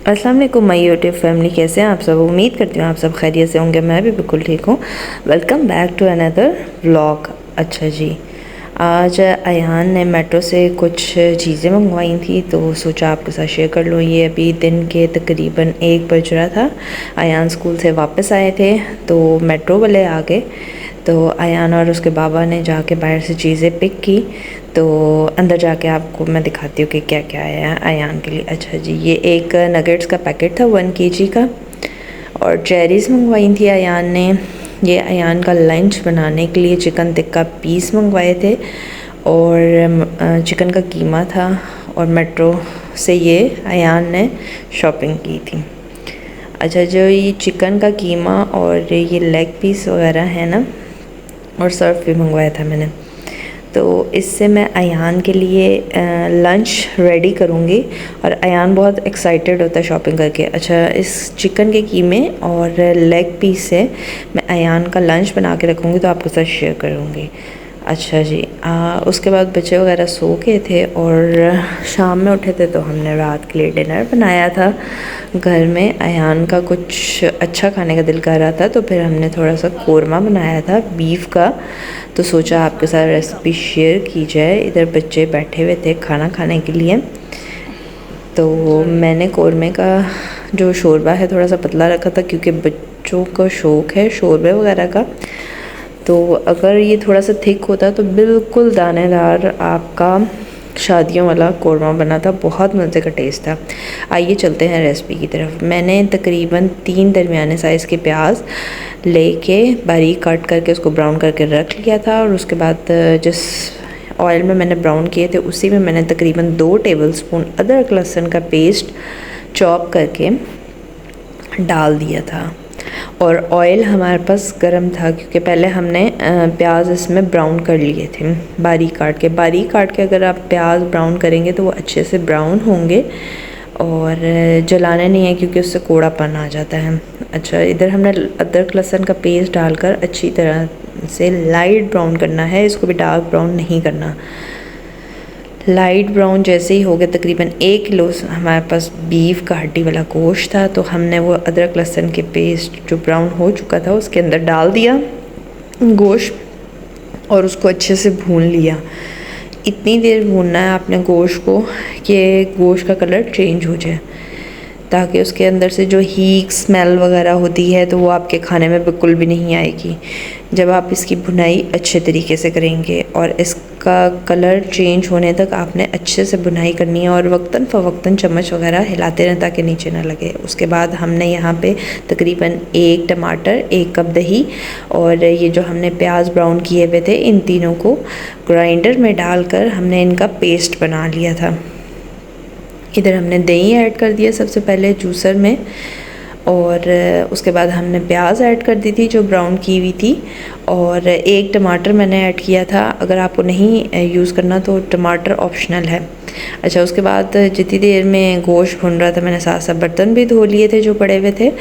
अस्सलाम वालेकुम my YouTube family, कैसे हैं आप सब। उम्मीद करती हूँ आप सब खैरियत से होंगे। मैं भी बिल्कुल ठीक हूँ। Welcome back to another vlog. अच्छा जी, आज अयान ने मेट्रो से कुछ चीज़ें मंगवाई थी तो सोचा आपके साथ शेयर कर लूँ। ये अभी दिन के तकरीबन 1 बज रहा था। अयान स्कूल से वापस आए थे तो मेट्रो वाले आ गए, तो अयान और उसके बाबा ने जाके बाहर से चीज़ें पिक की। तो अंदर जाके आपको मैं दिखाती हूँ कि क्या क्या आया है अयान के लिए। अच्छा जी, ये एक नगेट्स का पैकेट था 1 kg का, और चेरीज़ मंगवाई थी अयान ने। ये अयान का लंच बनाने के लिए चिकन टिक्का पीस मंगवाए थे, और चिकन का कीमा था। और मेट्रो से ये अयान ने शॉपिंग की थी। अच्छा, जो ये चिकन का कीमा और ये लेग पीस वगैरह है ना, और सर्फ भी मंगवाया था मैंने। तो इससे मैं अयान के लिए लंच रेडी करूँगी, और अयान बहुत एक्साइटेड होता है शॉपिंग करके। अच्छा, इस चिकन के कीमे और लेग पीस से मैं अयान का लंच बना के रखूँगी, तो आपके साथ शेयर करूँगी। अच्छा जी, उसके बाद बच्चे वगैरह सो गए थे, और शाम में उठे थे तो हमने रात के लिए डिनर बनाया था घर में। अयान का कुछ अच्छा खाने का दिल कर रहा था, तो फिर हमने थोड़ा सा कोरमा बनाया था बीफ का। तो सोचा आपके साथ रेसिपी शेयर की जाए। इधर बच्चे बैठे हुए थे खाना खाने के लिए, तो मैंने कोरमे का जो शोरबा है थोड़ा सा पतला रखा था, क्योंकि बच्चों को शौक़ है शोरबे वगैरह का। तो अगर ये थोड़ा सा थिक होता तो बिल्कुल दानेदार आपका शादियों वाला कोरमा बना था, बहुत मज़े का टेस्ट था। आइए चलते हैं रेसिपी की तरफ। मैंने तकरीबन 3 दरमियाने साइज़ के प्याज लेके बारीक काट करके उसको ब्राउन करके रख लिया था, और उसके बाद जिस ऑयल में मैंने ब्राउन किए थे उसी में मैंने तकरीबन 2 टेबलस्पून अदरक लहसुन का पेस्ट चॉप करके डाल दिया था। और ऑयल हमारे पास गरम था, क्योंकि पहले हमने प्याज इसमें ब्राउन कर लिए थे बारीक काट के। अगर आप प्याज ब्राउन करेंगे तो वो अच्छे से ब्राउन होंगे, और जलाने नहीं है क्योंकि उससे कौड़ापन आ जाता है। अच्छा, इधर हमने अदरक लहसुन का पेस्ट डालकर अच्छी तरह से लाइट ब्राउन करना है, इसको भी डार्क ब्राउन नहीं करना। लाइट ब्राउन जैसे ही हो गया, तकरीबन 1 किलो हमारे पास बीफ का हड्डी वाला गोश्त था, तो हमने वो अदरक लहसुन के पेस्ट जो ब्राउन हो चुका था उसके अंदर डाल दिया गोश्त, और उसको अच्छे से भून लिया। इतनी देर भूनना है आपने गोश्त को कि गोश्त का कलर चेंज हो जाए, ताकि उसके अंदर से जो हीट स्मेल वगैरह होती है तो वो आपके खाने में बिल्कुल भी नहीं आएगी जब आप इसकी भुनाई अच्छे तरीके से करेंगे। और इसका कलर चेंज होने तक आपने अच्छे से भुनाई करनी है, और वक्तन फ़वक्तन चम्मच वगैरह हिलाते रहें ताकि नीचे ना लगे। उसके बाद हमने यहाँ पे तकरीबन 1 टमाटर, 1 कप दही, और ये जो हमने प्याज ब्राउन किए हुए थे, इन तीनों को ग्राइंडर में डालकर हमने इनका पेस्ट बना लिया था। इधर हमने दही ऐड कर दिया सबसे पहले जूसर में, और उसके बाद हमने प्याज ऐड कर दी थी जो ब्राउन की हुई थी, और 1 टमाटर मैंने ऐड किया था। अगर आपको नहीं यूज़ करना तो टमाटर ऑप्शनल है। अच्छा, उसके बाद जितनी देर में गोश्त भुन रहा था मैंने साथ साथ बर्तन भी धो लिए थे जो पड़े हुए थे।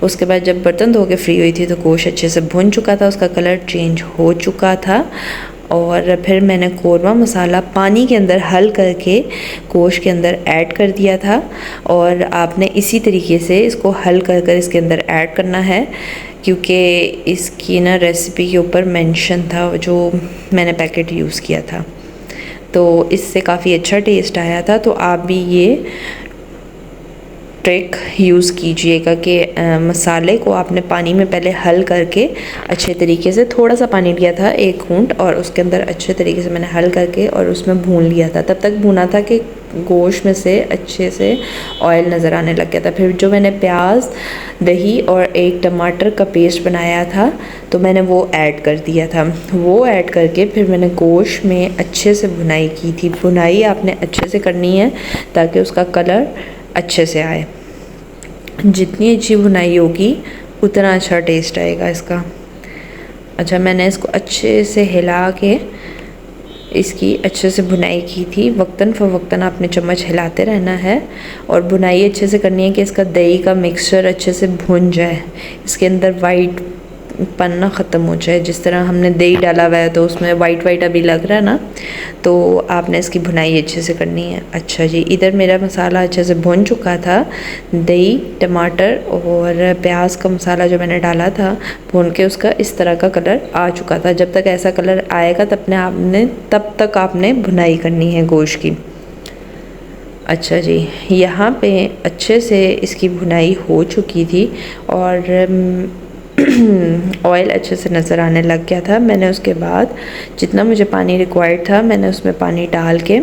उसके बाद जब बर्तन धो के फ्री हुई थी तो गोश्त अच्छे से भुन चुका था, उसका कलर चेंज हो चुका था। और फिर मैंने कोरमा मसाला पानी के अंदर हल करके गोश्त के अंदर ऐड कर दिया था, और आपने इसी तरीके से इसको हल कर कर इसके अंदर ऐड करना है, क्योंकि इसकी ना रेसिपी के ऊपर मेंशन था जो मैंने पैकेट यूज़ किया था, तो इससे काफ़ी अच्छा टेस्ट आया था। तो आप भी ये ट्रिक यूज़ कीजिएगा कि मसाले को आपने पानी में पहले हल करके अच्छे तरीके से, थोड़ा सा पानी लिया था 1 घूंट, और उसके अंदर अच्छे तरीके से मैंने हल करके और उसमें भून लिया था। तब तक भूना था कि गोश्त में से अच्छे से ऑयल नज़र आने लग गया था। फिर जो मैंने प्याज, दही और 1 टमाटर का पेस्ट बनाया था तो मैंने वो ऐड कर दिया था। वो ऐड करके फिर मैंने गोश्त में अच्छे से भुनाई की थी। भुनाई आपने अच्छे से करनी है ताकि उसका कलर अच्छे से आए। जितनी अच्छी भुनाई होगी उतना अच्छा टेस्ट आएगा इसका। अच्छा, मैंने इसको अच्छे से हिला के इसकी अच्छे से भुनाई की थी। वक्तन फ़वक्तन आपने चम्मच हिलाते रहना है, और भुनाई अच्छे से करनी है कि इसका दही का मिक्सचर अच्छे से भुन जाए, इसके अंदर वाइट पन्ना ख़त्म हो जाए। जिस तरह हमने दही डाला हुआ है तो उसमें वाइट वाइट अभी लग रहा है ना, तो आपने इसकी भुनाई अच्छे से करनी है। अच्छा जी, इधर मेरा मसाला अच्छे से भुन चुका था। दही, टमाटर और प्याज का मसाला जो मैंने डाला था भून के, उसका इस तरह का कलर आ चुका था। जब तक ऐसा कलर आएगा तब तक आपने भुनाई करनी है गोश्त की। अच्छा जी, यहाँ पे अच्छे से इसकी भुनाई हो चुकी थी और ऑयल अच्छे से नज़र आने लग गया था। मैंने उसके बाद जितना मुझे पानी रिक्वायर्ड था मैंने उसमें पानी डाल के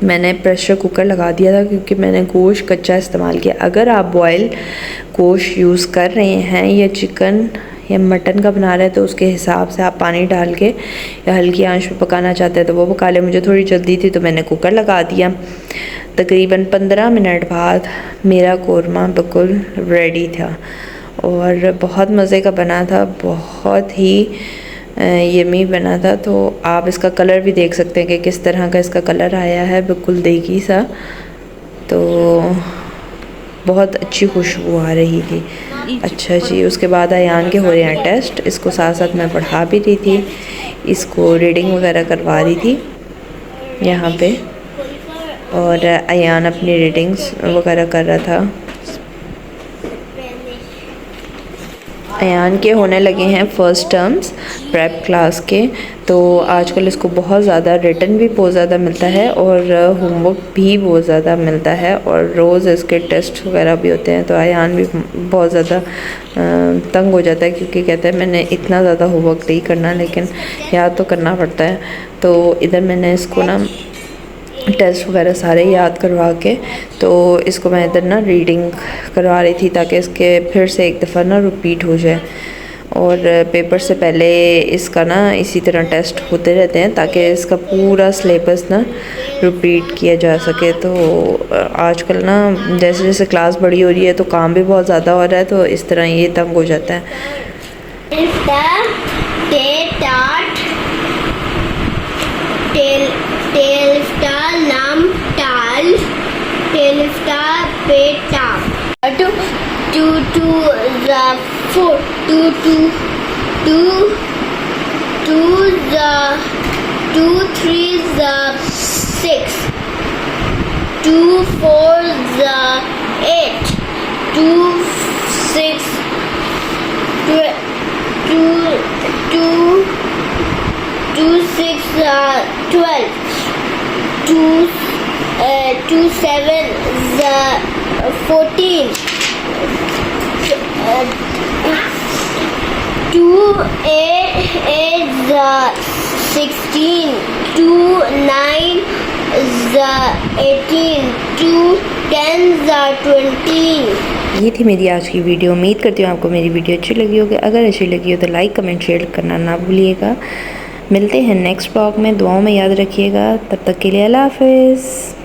मैंने प्रेशर कुकर लगा दिया था, क्योंकि मैंने गोश्त कच्चा इस्तेमाल किया। अगर आप बॉयल गोश्त यूज़ कर रहे हैं या चिकन या मटन का बना रहे हैं तो उसके हिसाब से आप पानी डाल के या हल्की आंच पे पकाना चाहते हैं तो वो पका लें। मुझे थोड़ी जल्दी थी तो मैंने कुकर लगा दिया। तकरीबन 15 मिनट बाद मेरा कोरमा बिल्कुल रेडी था और बहुत मज़े का बना था, बहुत ही यमी बना था। तो आप इसका कलर भी देख सकते हैं कि किस तरह का इसका कलर आया है, बिल्कुल देगी सा। तो बहुत अच्छी खुशबू आ रही थी। अच्छा जी, उसके बाद अयान के हो रहे हैं टेस्ट। इसको साथ साथ मैं पढ़ा भी रही थी, इसको रीडिंग वगैरह करवा रही थी यहाँ पे, और अयान अपनी रीडिंग्स वगैरह कर रहा था। अयान के होने लगे हैं फ़र्स्ट टर्म्स प्रेप क्लास के, तो आजकल इसको बहुत ज़्यादा रिटन भी बहुत ज़्यादा मिलता है और होमवर्क भी बहुत ज़्यादा मिलता है और रोज़ इसके टेस्ट वगैरह भी होते हैं। तो अयान भी बहुत ज़्यादा तंग हो जाता है, क्योंकि कहता है मैंने इतना ज़्यादा होमवर्क नहीं करना, लेकिन याद तो करना पड़ता है। तो इधर मैंने इसको ना टेस्ट वगैरह सारे याद करवा के तो इसको मैं इधर ना रीडिंग करवा रही थी, ताकि इसके फिर से एक दफ़ा ना रिपीट हो जाए। और पेपर से पहले इसका ना इसी तरह टेस्ट होते रहते हैं, ताकि इसका पूरा सिलेबस ना रिपीट किया जा सके। तो आजकल ना जैसे जैसे क्लास बड़ी हो रही है तो काम भी बहुत ज़्यादा हो रहा है, तो इस तरह ये तंग हो जाता है। ये थी मेरी आज की वीडियो। उम्मीद करती हूँ आपको मेरी वीडियो अच्छी लगी होगी। अगर अच्छी लगी हो तो लाइक कमेंट शेयर करना ना भूलिएगा। मिलते हैं नेक्स्ट ब्लॉग में, दुआओं में याद रखिएगा। तब तक के लिए अल्लाह हाफ़िज़।